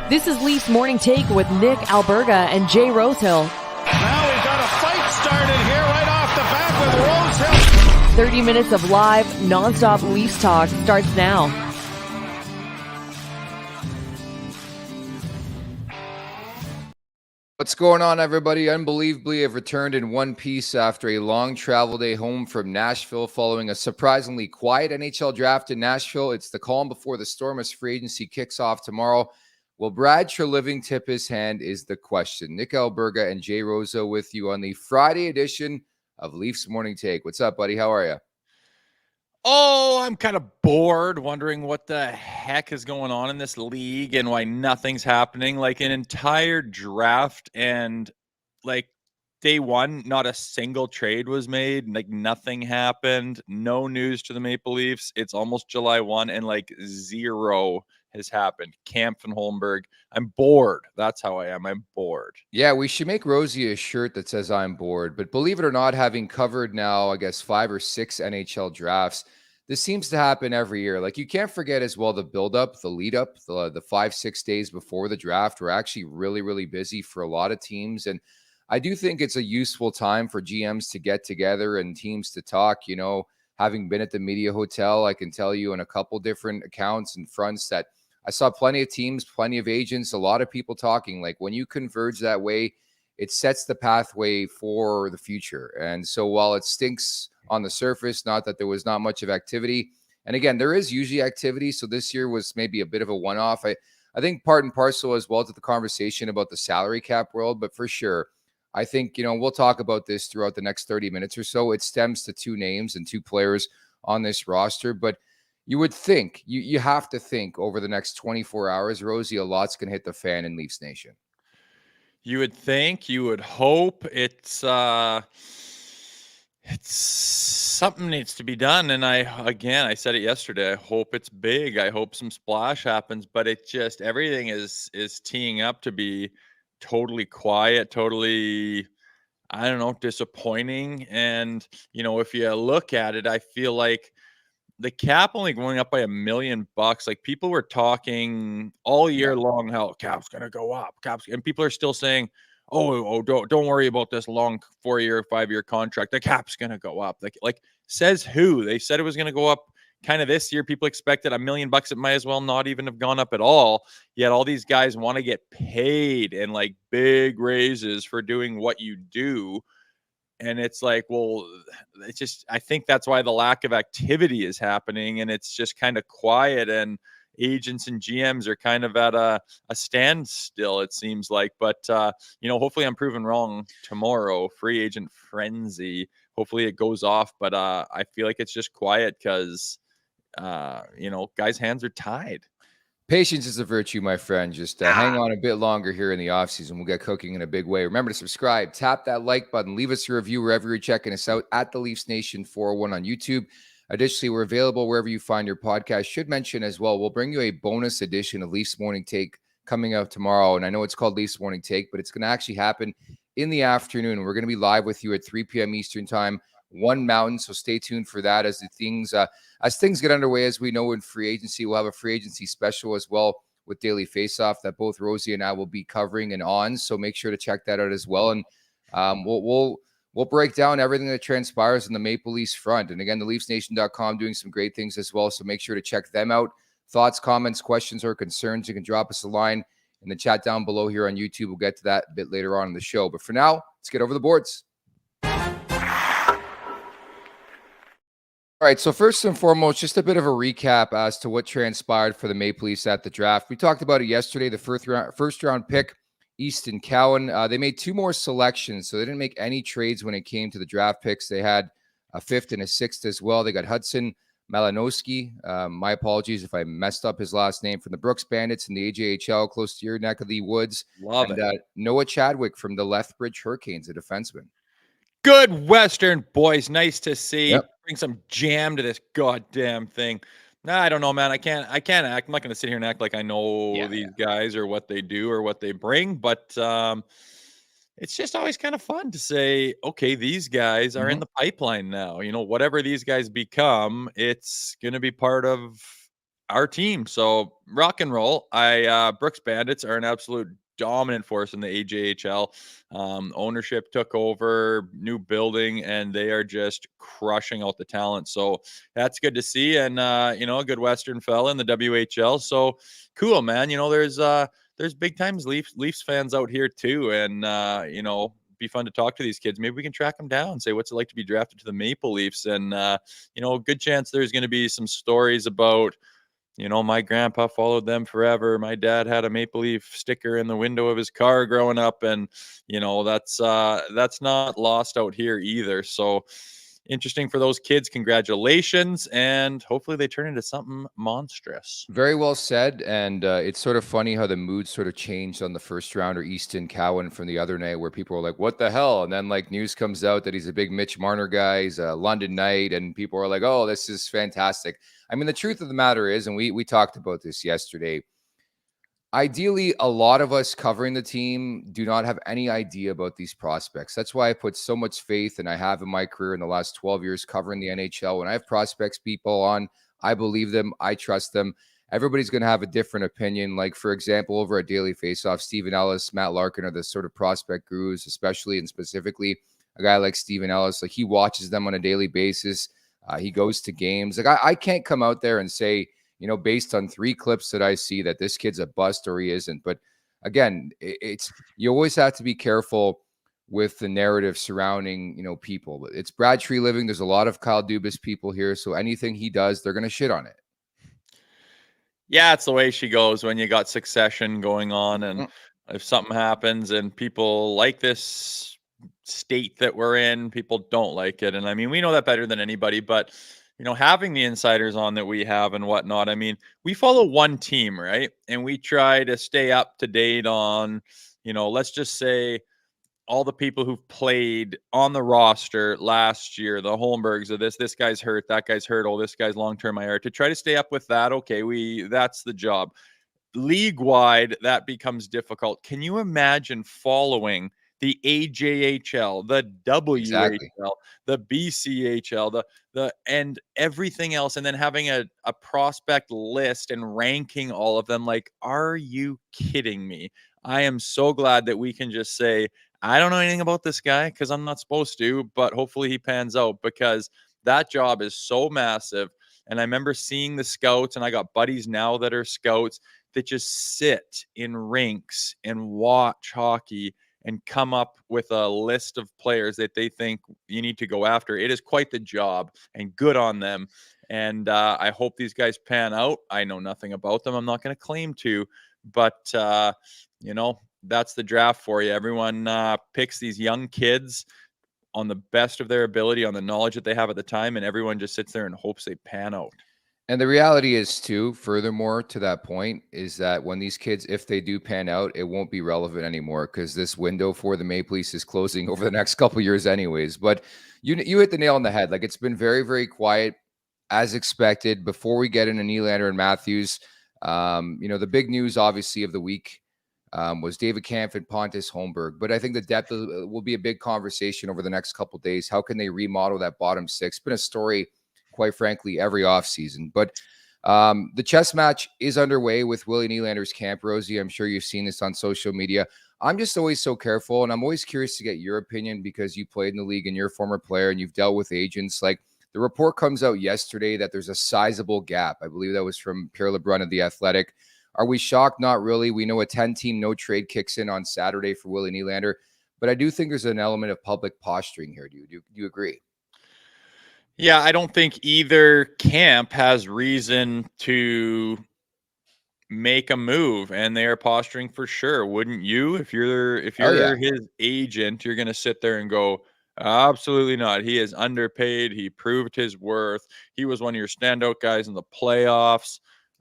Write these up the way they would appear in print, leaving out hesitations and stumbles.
This is Leafs Morning Take with Nick Alberga and Jay Rosehill. Now we've got a fight started here right off the bat with Rosehill. 30 minutes of live, non-stop Leafs talk starts now. What's going on, everybody? Unbelievably, I've returned in one piece after a long travel day home from Nashville following a surprisingly quiet NHL draft in Nashville. It's the calm before the storm as free agency kicks off tomorrow. Will Brad Treliving tip his hand is the question. Nick Alberga and Jay Rosehill with you on the Friday edition of Leafs Morning Take. What's up, buddy? How are you? Oh, I'm kind of bored, wondering what the heck is going on in this league and why nothing's happening. Like an entire draft and like day one, not a single trade was made. Like nothing happened. No news to the Maple Leafs. It's almost July 1 and like zero has happened. Kampf and Holmberg. I'm bored. That's how I am. I'm bored. Yeah, we should make Rosie a shirt that says I'm bored. But believe it or not, having covered now, I guess, 5 or 6 NHL drafts, this seems to happen every year. Like, you can't forget as well the build-up, the lead-up, the 5-6 days before the draft were actually really, really busy for a lot of teams. And I do think it's a useful time for GMs to get together and teams to talk. You know, having been at the media hotel, I can tell you on a couple different accounts and fronts that I saw plenty of teams, plenty of agents, a lot of people talking. Like, when you converge that way, it sets the pathway for the future. And so while it stinks on the surface, not that there was not much of activity, and again, there is usually activity, so this year was maybe a bit of a one-off. I think part and parcel as well to the conversation about the salary cap world, but for sure, I think, you know, we'll talk about this throughout the next 30 minutes or so. It stems to 2 names and 2 players on this roster, but you would think, you have to think over the next 24 hours, Rosie, a lot's going to hit the fan in Leafs Nation. You would think, you would hope. It's something needs to be done. And I said it yesterday, I hope it's big. I hope some splash happens, but it just, everything is teeing up to be totally quiet, totally, I don't know, disappointing. And, you know, if you look at it, I feel like the cap only going up by $1 million. Like, people were talking all year long how cap's gonna go up, and people are still saying, "Oh, don't worry about this long 4-year, 5-year contract. The cap's gonna go up." Like says who? They said it was gonna go up kind of this year. People expected $1 million. It might as well not even have gone up at all. Yet all these guys want to get paid and like big raises for doing what you do. And it's like, well, it's just, I think that's why the lack of activity is happening. And it's just kind of quiet, and agents and GMs are kind of at a standstill, it seems like. But, you know, hopefully I'm proven wrong tomorrow. Free agent frenzy. Hopefully it goes off. But I feel like it's just quiet because, you know, guys' hands are tied. Patience is a virtue, my friend. Just hang on a bit longer here in the offseason. We'll get cooking in a big way. Remember to subscribe, tap that like button, leave us a review wherever you're checking us out at the Leafs Nation 401 on YouTube. Additionally, we're available wherever you find your podcast. Should mention as well, we'll bring you a bonus edition of Leafs Morning Take coming out tomorrow. And I know it's called Leafs Morning Take, but it's going to actually happen in the afternoon. We're going to be live with you at 3 p.m. Eastern time, 1 Mountain. So stay tuned for that as things get underway. As we know, in free agency, we'll have a free agency special as well with Daily Faceoff that both Rosie and I will be covering and on. So make sure to check that out as well. And we'll break down everything that transpires in the Maple Leafs front. And again, the LeafsNation.com doing some great things as well. So make sure to check them out. Thoughts, comments, questions, or concerns, you can drop us a line in the chat down below here on YouTube. We'll get to that a bit later on in the show. But for now, let's get over the boards. All right, so first and foremost, just a bit of a recap as to what transpired for the Maple Leafs at the draft. We talked about it yesterday, the first round pick, Easton Cowan. They made 2 more selections, so they didn't make any trades when it came to the draft picks. They had a 5th and a 6th as well. They got Hudson Malinowski. My apologies if I messed up his last name, from the Brooks Bandits in the AJHL, close to your neck of the woods. Love it. Noah Chadwick from the Lethbridge Hurricanes, a defenseman. Good Western boys. Nice to see. Yep. Bring some jam to this goddamn thing. Nah, I don't know, man. I can't act. I'm not going to sit here and act like I know these guys or what they do or what they bring. But it's just always kind of fun to say, okay, these guys are in the pipeline now. You know, whatever these guys become, it's going to be part of our team. So rock and roll. Brooks Bandits are an absolute dominant force in the AJHL. Ownership took over, new building, and they are just crushing out the talent. So that's good to see. And a good Western fella in the WHL. So cool, man. There's big times Leafs fans out here too, and be fun to talk to these kids. Maybe we can track them down, say what's it like to be drafted to the Maple Leafs, and good chance there's going to be some stories about, my grandpa followed them forever. My dad had a Maple Leaf sticker in the window of his car growing up, and that's not lost out here either. So interesting for those kids. Congratulations, and hopefully they turn into something monstrous. Very well said. And it's sort of funny how the mood sort of changed on the first rounder, Easton Cowan, from the other night, where people were like, what the hell? And then like news comes out that he's a big Mitch Marner guy. He's a London Knight. And people are like, oh, this is fantastic. I mean, the truth of the matter is, and we talked about this yesterday, ideally, a lot of us covering the team do not have any idea about these prospects. That's why I put so much faith, and I have in my career in the last 12 years covering the NHL. When I have prospects people on, I believe them. I trust them. Everybody's going to have a different opinion. Like, for example, over at Daily Faceoff, Stephen Ellis, Matt Larkin are the sort of prospect gurus, especially and specifically a guy like Stephen Ellis. Like, he watches them on a daily basis. He goes to games. Like, I can't come out there and say, based on 3 clips that I see, that this kid's a bust or he isn't. But again, you always have to be careful with the narrative surrounding, people. It's Brad Tree Living. There's a lot of Kyle Dubas people here. So anything he does, they're going to shit on it. Yeah, it's the way she goes when you got succession going on. And if something happens and people like this state that we're in, people don't like it. And I mean, we know that better than anybody, but having the insiders on that we have and whatnot, I mean, we follow one team, right? And we try to stay up to date on, let's just say all the people who've played on the roster last year, the Holmbergs of this guy's hurt, that guy's hurt, oh, this guy's long-term IR, to try to stay up with that. Okay, that's the job. League-wide, that becomes difficult. Can you imagine following the AJHL, the WHL, Exactly. the BCHL, the and everything else, and then having a prospect list and ranking all of them? Like, are you kidding me? I am so glad that we can just say, I don't know anything about this guy because I'm not supposed to, but hopefully he pans out, because that job is so massive. And I remember seeing the scouts, and I got buddies now that are scouts that just sit in rinks and watch hockey and come up with a list of players that they think you need to go after. It is quite the job, and good on them. And I hope these guys pan out. I know nothing about them. I'm not going to claim to, but that's the draft for you. Everyone picks these young kids on the best of their ability, on the knowledge that they have at the time, and everyone just sits there and hopes they pan out. And the reality is, too, furthermore to that point, is that when these kids, if they do pan out, it won't be relevant anymore, because this window for the Maple Leafs is closing over the next couple of years anyways. But you hit the nail on the head. Like, it's been very, very quiet, as expected. Before we get into Nylander and Matthews, the big news, obviously, of the week was David Kampf and Pontus Holmberg. But I think the depth will be a big conversation over the next couple of days. How can they remodel that bottom 6? It's been a story, quite frankly, every offseason. But the chess match is underway with Willie Nylander's camp. Rosie, I'm sure you've seen this on social media. I'm just always so careful, and I'm always curious to get your opinion, because you played in the league and you're a former player and you've dealt with agents. Like, the report comes out yesterday that there's a sizable gap. I believe that was from Pierre LeBrun of The Athletic. Are we shocked? Not really. We know a 10-team no trade kicks in on Saturday for Willie Nylander, but I do think there's an element of public posturing here. Do you agree? Yeah, I don't think either camp has reason to make a move, and they are posturing for sure. Wouldn't you? If you're his agent, you're going to sit there and go, absolutely not. He is underpaid. He proved his worth. He was one of your standout guys in the playoffs.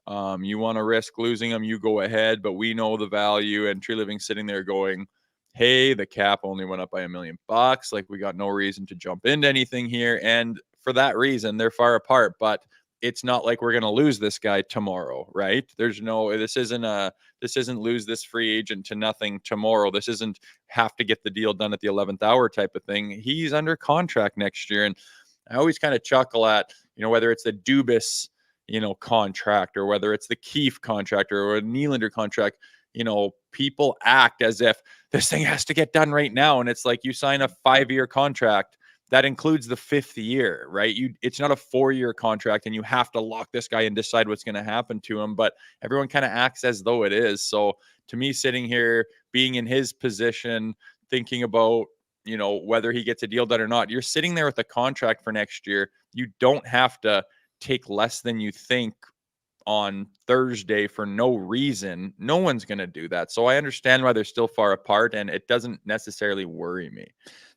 You want to risk losing him, you go ahead, but we know the value. And Tree Living sitting there going, hey, the cap only went up by $1 million. Like, we got no reason to jump into anything here. And for that reason, they're far apart. But it's not like we're going to lose this guy tomorrow, right? This isn't lose this free agent to nothing tomorrow. This isn't have to get the deal done at the 11th hour type of thing. He's under contract next year. And I always kind of chuckle at, whether it's the Dubas contract, or whether it's the Keefe contract or a Nylander contract, people act as if this thing has to get done right now. And it's like, you sign a 5-year contract that includes the 5th year, right? It's not a 4-year contract and you have to lock this guy and decide what's going to happen to him, but everyone kind of acts as though it is. So to me, sitting here, being in his position, thinking about, whether he gets a deal done or not, you're sitting there with a contract for next year. You don't have to take less than you think on Thursday for no reason. No one's going to do that. So I understand why they're still far apart, and it doesn't necessarily worry me.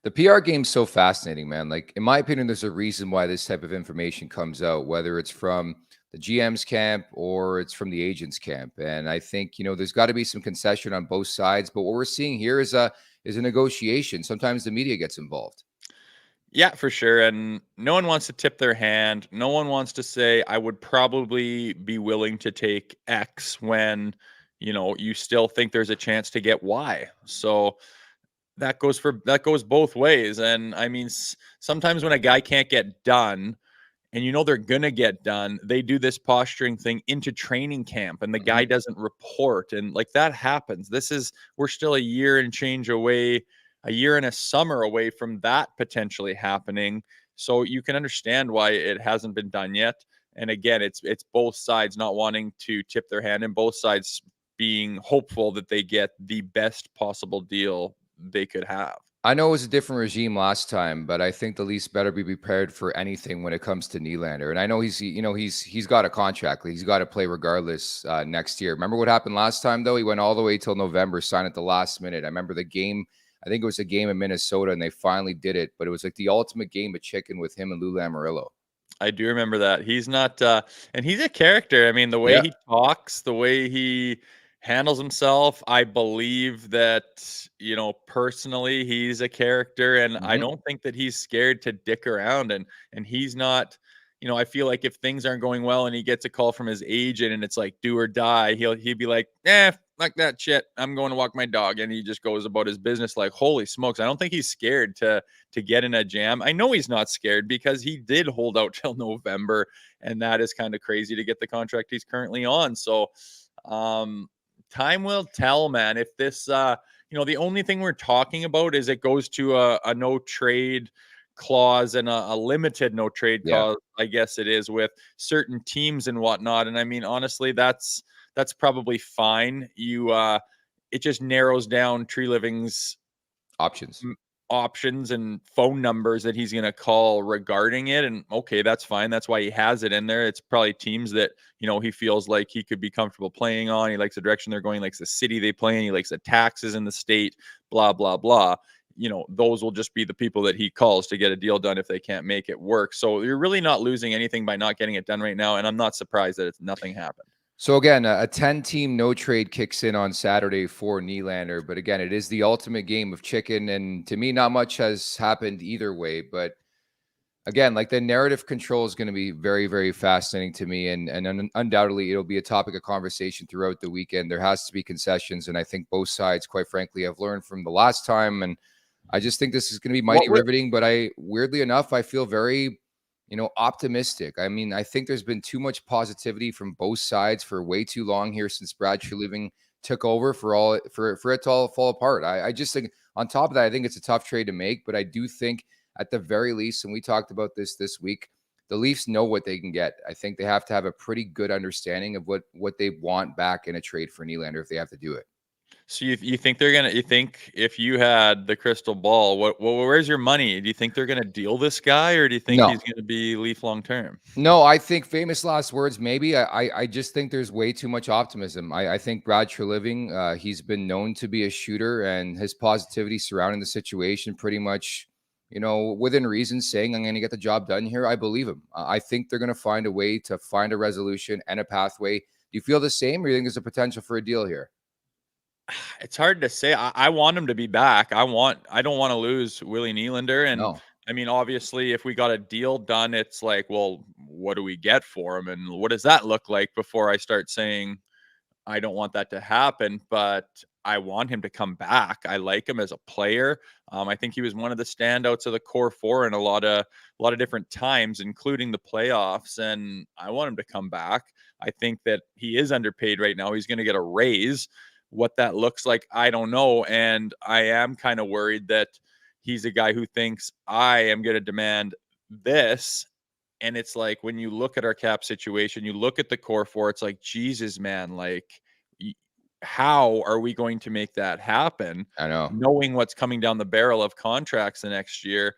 The PR game's so fascinating, man. Like, in my opinion, there's a reason why this type of information comes out, whether it's from the GM's camp or it's from the agent's camp. And I think, there's got to be some concession on both sides. But what we're seeing here is a negotiation. Sometimes the media gets involved. Yeah, for sure. And no one wants to tip their hand. No one wants to say, I would probably be willing to take X when, you still think there's a chance to get Y. So that goes both ways. And I mean, sometimes when a guy can't get done and they're going to get done, they do this posturing thing into training camp and the guy doesn't report. And like, that happens. We're still a year and change away, a year and a summer away from that potentially happening. So you can understand why it hasn't been done yet. And again, it's both sides not wanting to tip their hand and both sides being hopeful that they get the best possible deal they could have. I know it was a different regime last time, but I think the Leafs better be prepared for anything when it comes to Nylander. And I know he's got a contract. He's got to play regardless next year. Remember what happened last time, though? He went all the way till November, signed at the last minute. I remember the game. I think it was a game in Minnesota, and they finally did it. But it was like the ultimate game of chicken with him and Lou Lamoriello. I do remember that. He's not, and he's a character. I mean, the way he talks, the way he handles himself, I believe that, personally, he's a character, and I don't think that he's scared to dick around, and he's not, I feel like if things aren't going well and he gets a call from his agent and it's like do or die, he'd be like, like that shit, I'm going to walk my dog, and he just goes about his business. Like, holy smokes, I don't think he's scared to get in a jam. I know he's not scared because he did hold out till November, and that is kind of crazy to get the contract he's currently on. So time will tell, man. If this the only thing we're talking about is it goes to a no trade clause and a limited no trade clause, I guess it is, with certain teams and whatnot. And I mean, honestly, that's probably fine. It just narrows down Tree Living's options and phone numbers that he's going to call regarding it. And okay, that's fine. That's why he has it in there. It's probably teams that, he feels like he could be comfortable playing on. He likes the direction they're going, he likes the city they play in, he likes the taxes in the state, blah, blah, blah. Those will just be the people that he calls to get a deal done if they can't make it work. So you're really not losing anything by not getting it done right now. And I'm not surprised that nothing happened. So again, a 10-team no trade kicks in on Saturday for Nylander. But again, it is the ultimate game of chicken. And to me, not much has happened either way. But again, like, the narrative control is going to be very, very fascinating to me. And undoubtedly, it'll be a topic of conversation throughout the weekend. There has to be concessions. And I think both sides, quite frankly, have learned from the last time. And I just think this is going to be mighty riveting. But weirdly enough, I feel very optimistic. I mean, I think there's been too much positivity from both sides for way too long here since Brad Treliving took over for it to all fall apart. I just think, on top of that, I think it's a tough trade to make, but I do think at the very least, and we talked about this week, the Leafs know what they can get. I think they have to have a pretty good understanding of what they want back in a trade for Nylander if they have to do it. So you think you think if you had the crystal ball, where's your money? Do you think they're going to deal this guy, or do you think he's going to be Leaf long term? No, I think, famous last words, maybe. I just think there's way too much optimism. I think Brad Treliving, he's been known to be a shooter, and his positivity surrounding the situation, pretty much, within reason, saying I'm going to get the job done here, I believe him. I think they're going to find a way to find a resolution and a pathway. Do you feel the same, or do you think there's a potential for a deal here? It's hard to say. I want him to be back. I don't want to lose Willie Nylander. And I mean, obviously, if we got a deal done, it's like, well, what do we get for him? And what does that look like before I start saying I don't want that to happen? But I want him to come back. I like him as a player. I think he was one of the standouts of the core four in a lot of different times, including the playoffs. And I want him to come back. I think that he is underpaid right now. He's going to get a raise. What that looks like, I don't know. And I am kind of worried that he's a guy who thinks I am going to demand this. And it's like, when you look at our cap situation, you look at the core four, it's like, Jesus, man, like, how are we going to make that happen? I know. Knowing what's coming down the barrel of contracts the next year,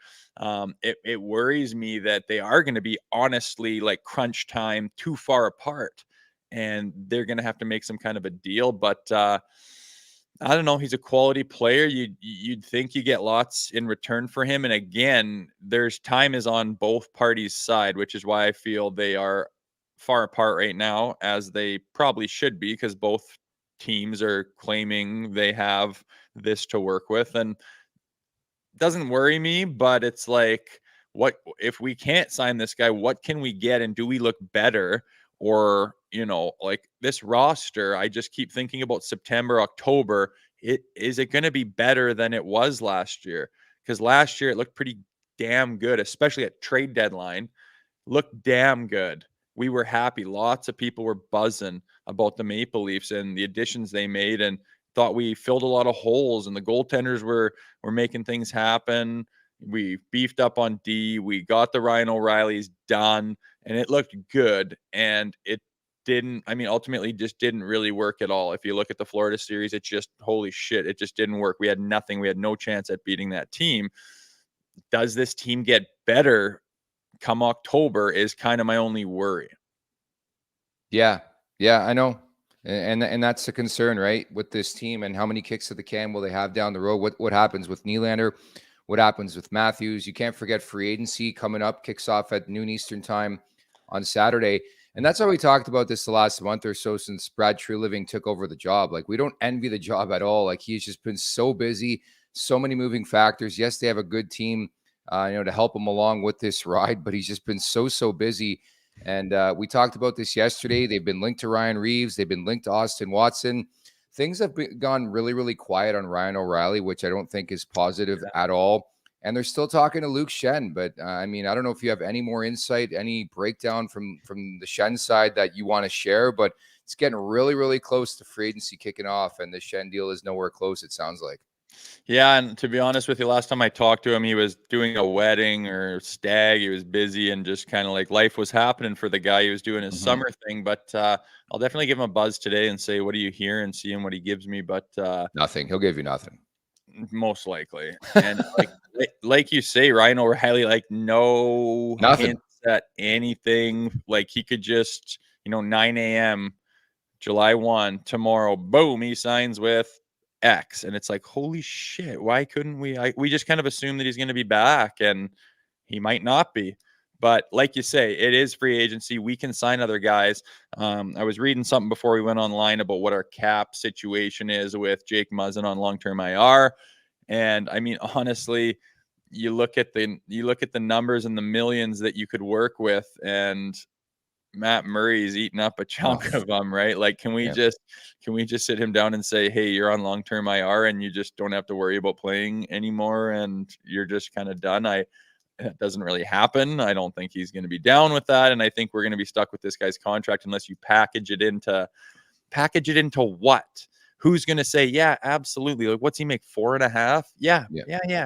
it worries me that they are going to be honestly like crunch time too far apart, and they're going to have to make some kind of a deal. But I don't know. He's a quality player. You'd think you get lots in return for him. And again, there's time is on both parties' side, which is why I feel they are far apart right now, as they probably should be, because both teams are claiming they have this to work with. And doesn't worry me, but it's like, what if we can't sign this guy? What can we get? And do we look better? Or, like this roster, I just keep thinking about September, October. Is it going to be better than it was last year? Because last year it looked pretty damn good, especially at trade deadline. Looked damn good. We were happy. Lots of people were buzzing about the Maple Leafs and the additions they made, and thought we filled a lot of holes, and the goaltenders were making things happen. We beefed up on D. We got the Ryan O'Reillys done, and it looked good. And it didn't, ultimately just didn't really work at all. If you look at the Florida series, it just, holy shit, it just didn't work. We had nothing. We had no chance at beating that team. Does this team get better come October is kind of my only worry. Yeah, I know. And that's the concern, right, with this team. And how many kicks to the can will they have down the road? What happens with Nylander? What happens with Matthews? You can't forget free agency coming up, kicks off at noon Eastern time on Saturday. And that's how we talked about this the last month or so since Brad Treliving took over the job. Like, we don't envy the job at all. Like, he's just been so busy, so many moving factors. Yes, they have a good team, to help him along with this ride, but he's just been so busy. And we talked about this yesterday. They've been linked to Ryan Reeves. They've been linked to Austin Watson. Things have gone really, really quiet on Ryan O'Reilly, which I don't think is positive at all. And they're still talking to Luke Schenn. But, I don't know if you have any more insight, any breakdown from the Schenn side that you want to share. But it's getting really, really close to free agency kicking off. And the Schenn deal is nowhere close, it sounds like. Yeah, and to be honest with you, last time I talked to him, he was doing a wedding or stag. He was busy, and just kind of like life was happening for the guy. He was doing his summer thing. But I'll definitely give him a buzz today and say, what do you hear, and see him what he gives me. But nothing. He'll give you nothing. Most likely. And like you say, Ryan O'Reilly, like no hints at anything. Like he could just, 9 a.m. July 1 tomorrow, boom, he signs with X. And it's like, holy shit, why couldn't we? We just kind of assume that he's going to be back, and he might not be. But like you say, it is free agency. We can sign other guys. I was reading something before we went online about what our cap situation is with Jake Muzzin on long-term IR. And honestly, you look at the numbers and the millions that you could work with, and Matt Murray's eating up a chunk of them, right? Like, can we just sit him down and say, hey, you're on long-term IR and you just don't have to worry about playing anymore, and you're just kind of done? That doesn't really happen. I don't think he's going to be down with that. And I think we're going to be stuck with this guy's contract unless you package it into what? Who's going to say, yeah, absolutely. Like, what's he make? 4.5? Yeah.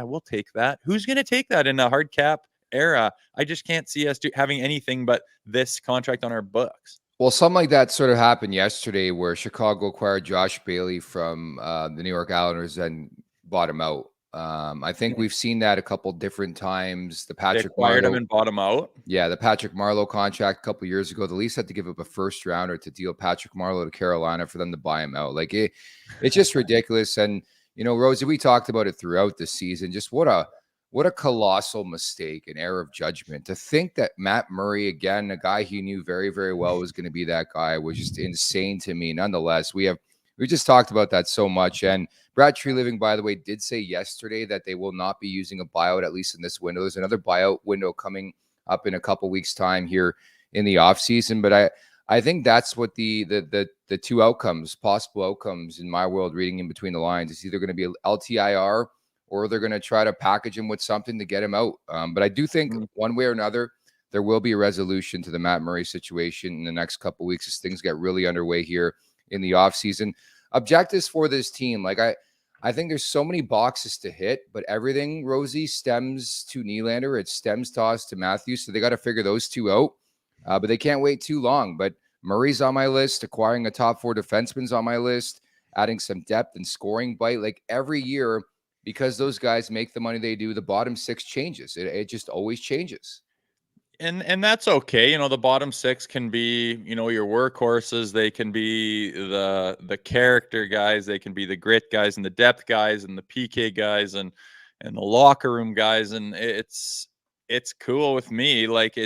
We'll take that. Who's going to take that in a hard cap era? I just can't see us having anything but this contract on our books. Well, something like that sort of happened yesterday, where Chicago acquired Josh Bailey from the New York Islanders and bought him out. I think we've seen that a couple different times. The Patrick acquired Marleau, him and bought him out. Yeah, the Patrick Marleau contract a couple years ago. The Leafs had to give up a first rounder to deal Patrick Marleau to Carolina for them to buy him out. Like, it's just ridiculous. And Rosie, we talked about it throughout the season. Just what a colossal mistake, an error of judgment. To think that Matt Murray, again, a guy he knew very, very well was going to be that guy, was just insane to me. Nonetheless, we just talked about that so much. And Brad Treliving, by the way, did say yesterday that they will not be using a buyout, at least in this window. There's another buyout window coming up in a couple weeks' time here in the offseason. But I think that's what the two possible outcomes in my world, reading in between the lines, is either going to be LTIR or they're going to try to package him with something to get him out. But I do think one way or another, there will be a resolution to the Matt Murray situation in the next couple of weeks as things get really underway here in the offseason. Objectives for this team, like I think there's so many boxes to hit, but everything, Rosie, stems to Nylander. It stems to us to Matthews. So they got to figure those two out. But they can't wait too long. But Murray's on my list. Acquiring a top 4 defenseman's on my list. Adding some depth and scoring bite. Like every year, because those guys make the money they do, the bottom 6 changes. It just always changes. And that's okay. You know, the bottom 6 can be, you know, your workhorses. They can be the character guys. They can be the grit guys and the depth guys and the PK guys and the locker room guys. And it's cool with me. Like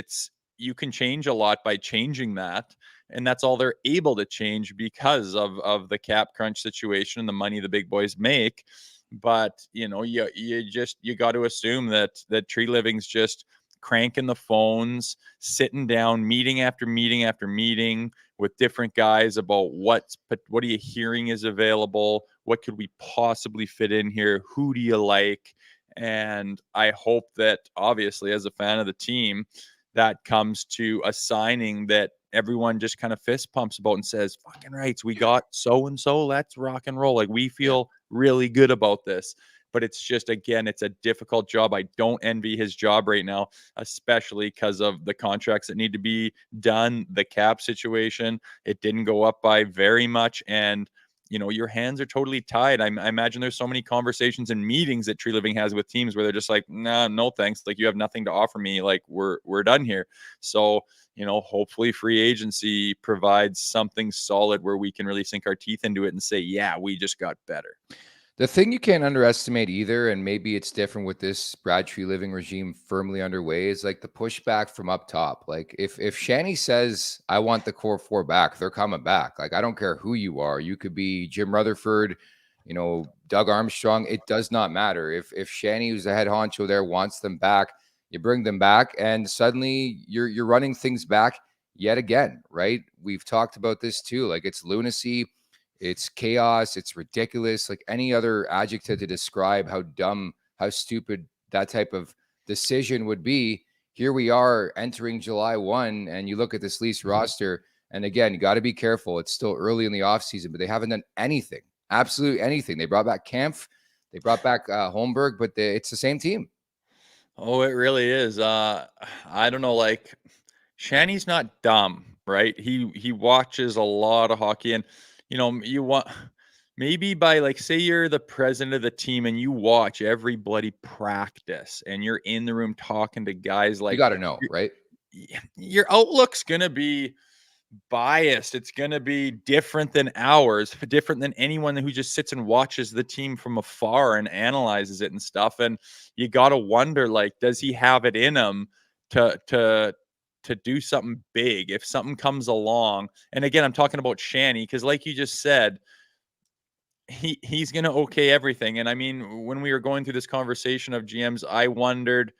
you can change a lot by changing that. And that's all they're able to change because of the cap crunch situation and the money the big boys make. But, you know, you got to assume that Tree Living's just cranking the phones, sitting down, meeting after meeting after meeting with different guys about what are you hearing is available? What could we possibly fit in here? Who do you like? And I hope that, obviously, as a fan of the team, that comes to a signing that everyone just kind of fist pumps about and says, fucking rights, we got so-and-so, let's rock and roll. Like, we feel really good about this. But it's just, again, it's a difficult job. I don't envy his job right now, especially because of the contracts that need to be done, the cap situation. It didn't go up by very much. And, you know, your hands are totally tied. I imagine there's so many conversations and meetings that Tree Living has with teams where they're just like, nah, no thanks. Like, you have nothing to offer me. Like, we're done here. So, you know, hopefully free agency provides something solid where we can really sink our teeth into it and say, yeah, we just got better. The thing you can't underestimate either, and maybe it's different with this Brad Tree Living regime firmly underway, is like the pushback from up top. Like if Shanny says, I want the core 4 back, they're coming back. Like, I don't care who you are. You could be Jim Rutherford, you know, Doug Armstrong. It does not matter. If Shanny, who's the head honcho there, wants them back, you bring them back, and suddenly you're running things back yet again, right? We've talked about this too. Like, it's lunacy. It's chaos. It's ridiculous. Like any other adjective to describe how dumb, how stupid that type of decision would be. Here we are entering July 1, and you look at this Leafs roster, and again, you got to be careful. It's still early in the offseason, but they haven't done anything, absolutely anything. They brought back Kampf. They brought back Holmberg, but it's the same team. Oh, it really is. I don't know. Like, Shanny's not dumb, right? He watches a lot of hockey, and you know, you want maybe by, like, say you're the president of the team and you watch every bloody practice and you're in the room talking to guys, like, You got to know, right? Your outlook's gonna be biased. It's going to be different than ours, different than anyone who just sits and watches the team from afar and analyzes it and stuff. And you got to wonder, like, does he have it in him to do something big if something comes along? And again, I'm talking about Shanny, because like you just said, he's going to okay everything. And I mean, when we were going through this conversation of GMs, I wondered,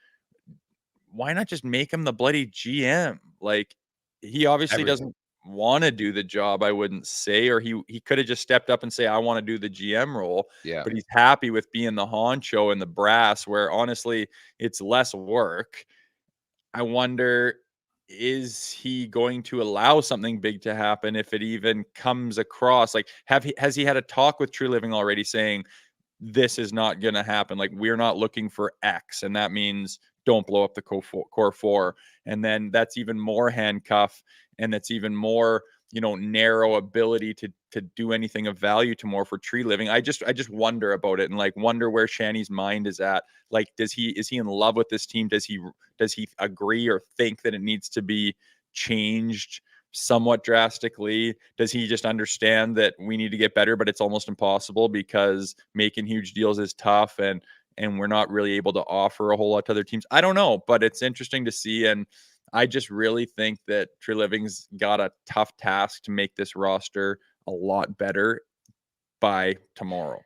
why not just make him the bloody GM? Like, he obviously doesn't want to do the job, I wouldn't say, or he could have just stepped up and say, I want to do the GM role. Yeah. But he's happy with being the honcho and the brass, where honestly it's less work. I wonder, is he going to allow something big to happen if it even comes across? Like, has he had a talk with True Living already saying, this is not going to happen? Like, we're not looking for X, and that means don't blow up the core 4. And then that's even more handcuff, and that's even more, you know, narrow ability to do anything of value to more for Tree Living. I just wonder about it, and like wonder where Shanny's mind is at. Like, is he in love with this team? Does he agree or think that it needs to be changed somewhat drastically? Does he just understand that we need to get better, but it's almost impossible because making huge deals is tough, and we're not really able to offer a whole lot to other teams? I don't know, but it's interesting to see. And I just really think that Tree Living's got a tough task to make this roster a lot better by tomorrow.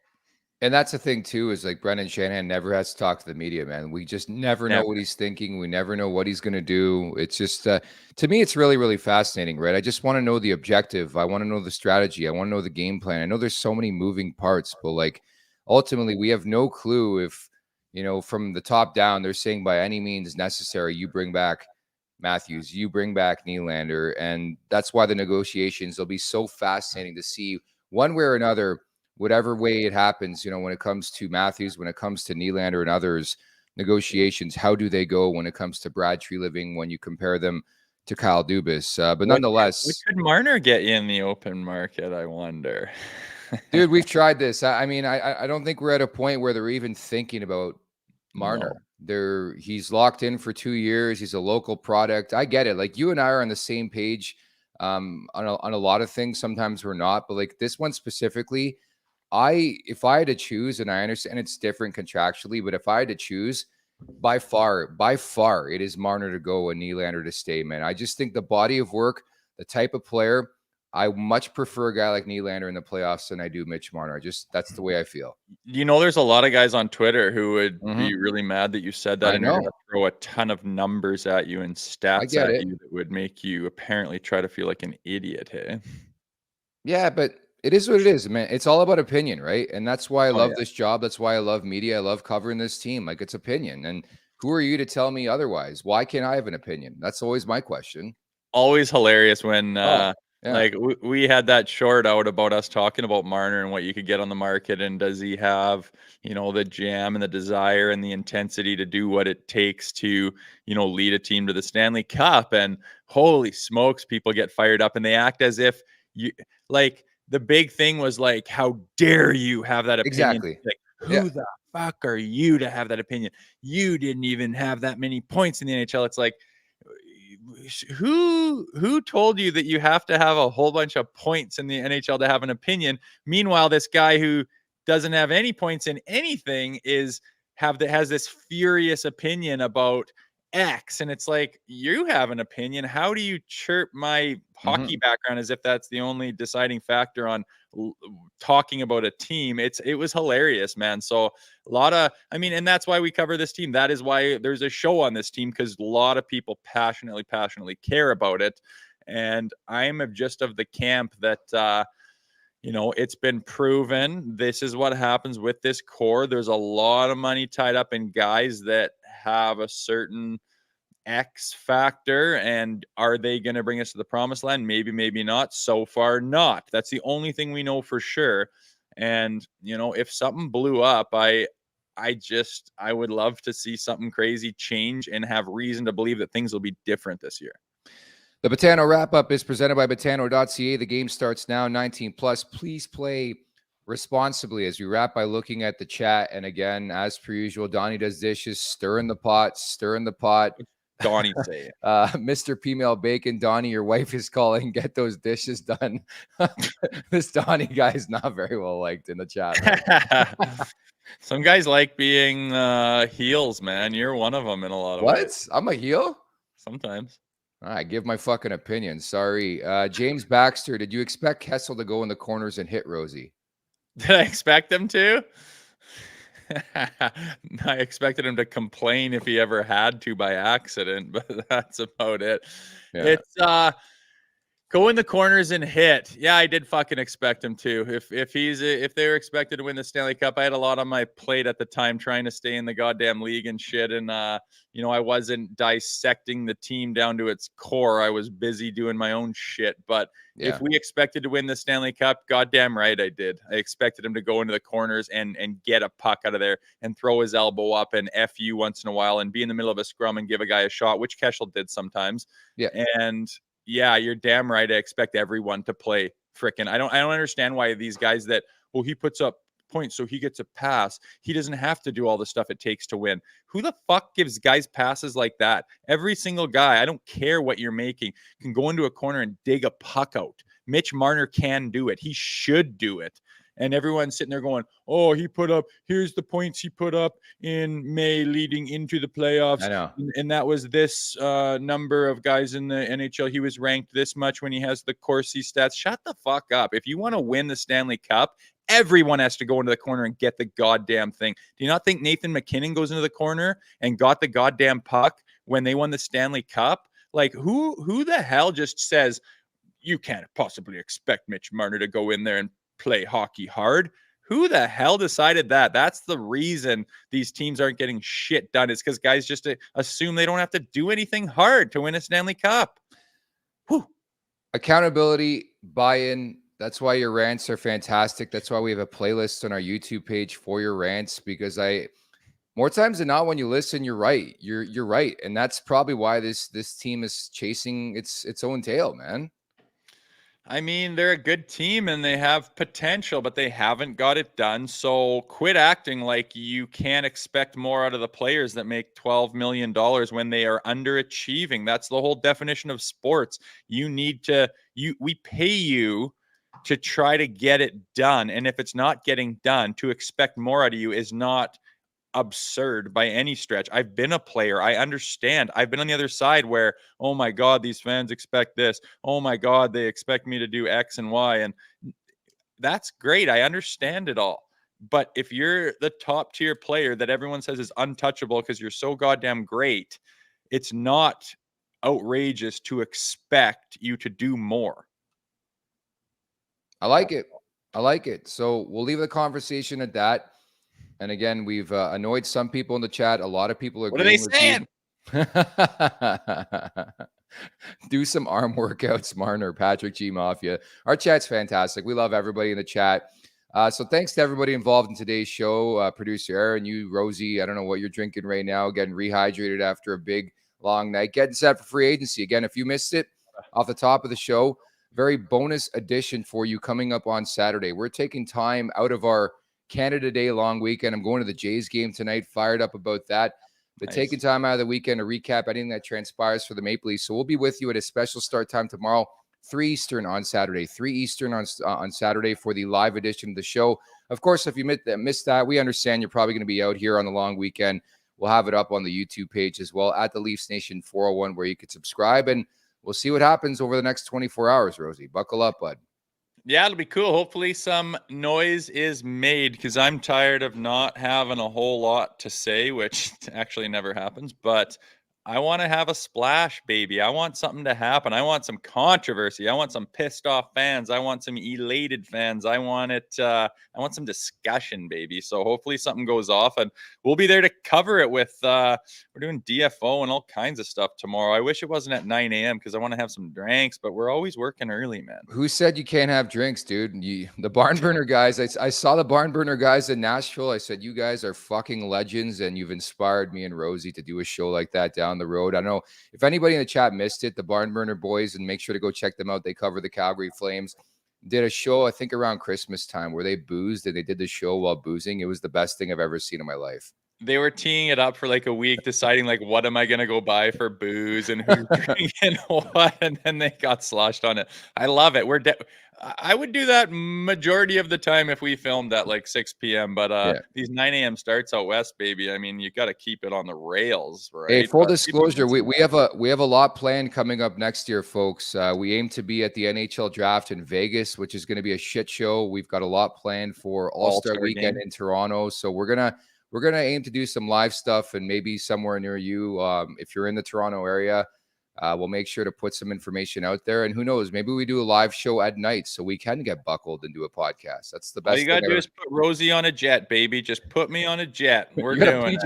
And that's the thing too, is like Brendan Shanahan never has to talk to the media, man. We just never know what he's thinking. We never know what he's going to do. It's just, to me, it's really, really fascinating, right? I just want to know the objective. I want to know the strategy. I want to know the game plan. I know there's so many moving parts, but like ultimately we have no clue if, from the top down, they're saying by any means necessary, you bring back Matthews, you bring back Nylander. And that's why the negotiations will be so fascinating to see one way or another, whatever way it happens, when it comes to Matthews, when it comes to Nylander and others, negotiations, how do they go when it comes to Brad Treliving when you compare them to Kyle Dubas? But nonetheless, what could Marner get you in the open market, I wonder? Dude, we've tried this. I mean, I don't think we're at a point where they're even thinking about Marner. He's locked in for 2 years. He's a local product. I get it. Like, you and I are on the same page on a lot of things. Sometimes we're not, but like this one specifically, if I had to choose, and I understand it's different contractually, but if I had to choose, by far, it is Marner to go and Nylander to stay, man. I just think the body of work, the type of player, I much prefer a guy like Nylander in the playoffs than I do Mitch Marner. That's the way I feel. There's a lot of guys on Twitter who would be really mad that you said that, and they're going to throw a ton of numbers at you and stats at you that would make you apparently try to feel like an idiot. Hey, yeah, but it is what it is, man. It's all about opinion, right? And that's why I love this job. That's why I love media. I love covering this team. Like, it's opinion. And who are you to tell me otherwise? Why can't I have an opinion? That's always my question. Always hilarious when like we had that short out about us talking about Marner and what you could get on the market, and does he have, the jam and the desire and the intensity to do what it takes to, lead a team to the Stanley Cup. And holy smokes, people get fired up and they act as if the big thing was like, how dare you have that opinion? Exactly. Like, who the fuck are you to have that opinion? You didn't even have that many points in the NHL. It's like, who told you that you have to have a whole bunch of points in the NHL to have an opinion? Meanwhile, this guy who doesn't have any points in anything has this furious opinion about X, and it's like, you have an opinion. How do you chirp my hockey background as if that's the only deciding factor on talking about a team? It was hilarious, man. So and that's why we cover this team. That is why there's a show on this team, because a lot of people passionately care about it. And I'm just of the camp that it's been proven this is what happens with this core. There's a lot of money tied up in guys that have a certain X factor, and are they going to bring us to the promised land? Maybe, maybe not. So far, not. That's the only thing we know for sure. And if something blew up, I would love to see something crazy change and have reason to believe that things will be different this year. The Betano wrap-up is presented by Betano.ca. The game starts now, 18+. Please play responsibly as we wrap by looking at the chat. And again, as per usual, Donnie does dishes, stir in the pot. Donnie say it. Mr. Female Bacon, Donnie, your wife is calling. Get those dishes done. This Donnie guy is not very well liked in the chat. Some guys like being heels, man. You're one of them in a lot of ways. What? I'm a heel? Sometimes. I give my fucking opinion. Sorry. James Baxter, did you expect Kessel to go in the corners and hit Rosie? Did I expect him to? I expected him to complain if he ever had to by accident, but that's about it. Yeah. It's go in the corners and hit. Yeah, I did fucking expect him to. If they were expected to win the Stanley Cup, I had a lot on my plate at the time trying to stay in the goddamn league and shit. And I wasn't dissecting the team down to its core. I was busy doing my own shit. But if we expected to win the Stanley Cup, goddamn right I did. I expected him to go into the corners and get a puck out of there and throw his elbow up and F you once in a while and be in the middle of a scrum and give a guy a shot, which Kessel did sometimes. Yeah. And yeah, you're damn right. I expect everyone to play frickin'. I don't understand why these guys that, he puts up points so he gets a pass. He doesn't have to do all the stuff it takes to win. Who the fuck gives guys passes like that? Every single guy, I don't care what you're making, can go into a corner and dig a puck out. Mitch Marner can do it. He should do it. And everyone's sitting there going, oh, here's the points he put up in May leading into the playoffs. I know. And that was this number of guys in the NHL. He was ranked this much when he has the Corsi stats. Shut the fuck up. If you want to win the Stanley Cup, everyone has to go into the corner and get the goddamn thing. Do you not think Nathan McKinnon goes into the corner and got the goddamn puck when they won the Stanley Cup? Like, who the hell just says, you can't possibly expect Mitch Marner to go in there and play hockey hard? Who the hell decided that? That's the reason these teams aren't getting shit done. It's because guys just assume they don't have to do anything hard to win a Stanley Cup. Whew. Accountability, buy-in. That's why your rants are fantastic. That's why we have a playlist on our YouTube page for your rants, because more times than not, when you listen, you're right. You're right. And that's probably why this team is chasing its own tail, man. I mean, they're a good team and they have potential, but they haven't got it done. So quit acting like you can't expect more out of the players that make $12 million when they are underachieving. That's the whole definition of sports. We pay you to try to get it done. And if it's not getting done, to expect more out of you is not absurd by any stretch. I've been a player. I understand. I've been on the other side where, oh my God, these fans expect this. Oh my God, they expect me to do X and Y. And that's great. I understand it all. But if you're the top tier player that everyone says is untouchable because you're so goddamn great, it's not outrageous to expect you to do more. I like it. I like it. So we'll leave the conversation at that. And again, we've annoyed some people in the chat. A lot of people are. What are they saying? Do some arm workouts, Marner, Patrick G Mafia. Our chat's fantastic. We love everybody in the chat. So thanks to everybody involved in today's show. Producer Aaron, you, Rosie, I don't know what you're drinking right now. Getting rehydrated after a big, long night. Getting set for free agency. Again, if you missed it off the top of the show, very bonus edition for you coming up on Saturday. We're taking time out of our Canada Day long weekend. I'm going to the Jays game tonight. Fired up about that. But Nice. Taking time out of the weekend to recap anything that transpires for the Maple Leafs. So we'll be with you at a special start time tomorrow, 3 Eastern on Saturday, 3 Eastern on Saturday for the live edition of the show. Of course, if you missed that, we understand you're probably going to be out here on the long weekend. We'll have it up on the YouTube page as well at the Leafs Nation 401, where you can subscribe, and we'll see what happens over the next 24 hours, Rosie. Buckle up, bud. Yeah, it'll be cool. Hopefully some noise is made, because I'm tired of not having a whole lot to say, which actually never happens. But I want to have a splash, baby. I want something to happen. I want some controversy. I want some pissed off fans. I want some elated fans. I want some discussion, baby. So hopefully something goes off, and we'll be there to cover it with, we're doing DFO and all kinds of stuff tomorrow. I wish it wasn't at 9 a.m. because I want to have some drinks, but we're always working early, man. Who said you can't have drinks, dude? The barn burner guys. I saw the barn burner guys in Nashville. I said, you guys are fucking legends, and you've inspired me and Rosie to do a show like that down the road. I don't know if anybody in the chat missed it. The Barn Burner Boys, and make sure to go check them out. They cover the Calgary Flames. Did a show, I think around Christmas time, where they boozed, and they did the show while boozing. It was the best thing I've ever seen in my life. They were teeing it up for like a week, deciding like, what am I going to go buy for booze and who's drinking what, and then they got sloshed on it. I love it. I would do that majority of the time if we filmed at like 6 p.m. But these 9 a.m. starts out west, baby. I mean, you got to keep it on the rails, right? Hey, full disclosure, we have a lot planned coming up next year, folks. We aim to be at the NHL Draft in Vegas, which is going to be a shit show. We've got a lot planned for All-Star Weekend in Toronto, so we're gonna aim to do some live stuff, and maybe somewhere near you, if you're in the Toronto area. We'll make sure to put some information out there, and who knows, maybe we do a live show at night so we can get buckled and do a podcast. That's the best. All you gotta do is put Rosie on a jet, baby. Just put me on a jet. We're doing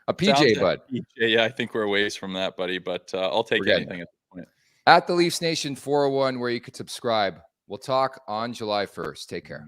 a PJ, bud. PJ. Yeah, I think we're a ways from that, buddy. But I'll take anything at this point. At the Leafs Nation 401, where you could subscribe. We'll talk on July 1st. Take care.